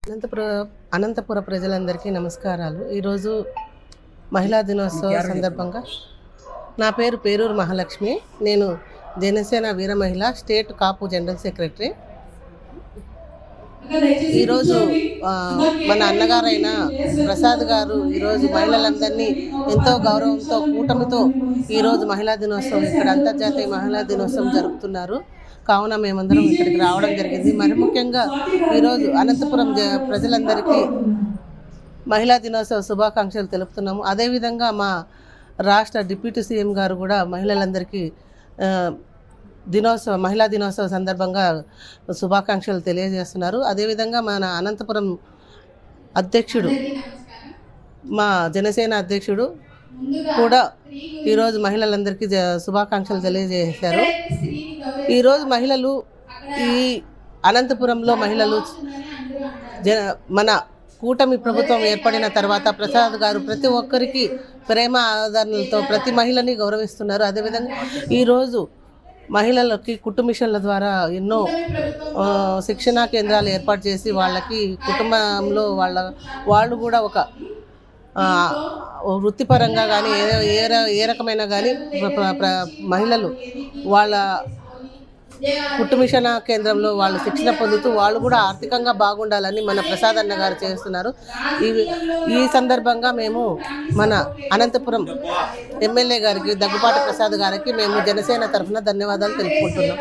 అనంతపుర ప్రజలందరికీ నమస్కారాలు। ఈరోజు మహిళా దినోత్సవ సందర్భంగా నా పేరు పేరూరు మహాలక్ష్మి। నేను జనసేన వీర మహిళ స్టేట్ కాపు జనరల్ సెక్రటరీ। ఈరోజు మన అన్నగారైన ప్రసాద్ గారు ఈరోజు మహిళలందరినీ ఎంతో గౌరవంతో కూటమితో ఈరోజు మహిళా దినోత్సవం ఇక్కడ అంతర్జాతీయ మహిళా దినోత్సవం జరుపుతున్నారు। కావున మేమందరం ఇక్కడికి రావడం జరిగింది। మరి ముఖ్యంగా ఈరోజు అనంతపురం ప్రజలందరికీ మహిళా దినోత్సవ శుభాకాంక్షలు తెలుపుతున్నాము। అదేవిధంగా మా రాష్ట్ర డిప్యూటీ సీఎం గారు కూడా మహిళలందరికీ మహిళా దినోత్సవ సందర్భంగా శుభాకాంక్షలు తెలియజేస్తున్నారు। అదేవిధంగా మన అనంతపురం అధ్యక్షుడు మా జనసేన అధ్యక్షుడు కూడా ఈరోజు మహిళలందరికీ శుభాకాంక్షలు తెలియజేశారు। ఈరోజు మహిళలు ఈ అనంతపురంలో మహిళలు మన కూటమి ప్రభుత్వం ఏర్పడిన తర్వాత ప్రసాద్ గారు ప్రతి ఒక్కరికి ప్రేమ ఆదరణలతో ప్రతి మహిళని గౌరవిస్తున్నారు। అదేవిధంగా ఈరోజు మహిళలకి కుట్టు మిషన్ల ద్వారా ఎన్నో శిక్షణా కేంద్రాలు ఏర్పాటు చేసి వాళ్ళకి కుటుంబంలో వాళ్ళు కూడా ఒక వృత్తిపరంగా కానీ ఏ రకమైన కానీ మహిళలు వాళ్ళ కుట్టు మిషన్ కేంద్రంలో వాళ్ళు శిక్షణ పొందుతూ వాళ్ళు కూడా ఆర్థికంగా బాగుండాలని మన ప్రసాద్ అన్న గారు చేస్తున్నారు। ఈ సందర్భంగా మేము మన అనంతపురం ఎమ్మెల్యే గారికి దగ్గుపాటి ప్రసాద్ గారికి మేము జనసేన తరఫున ధన్యవాదాలు తెలుపుకుంటున్నాం।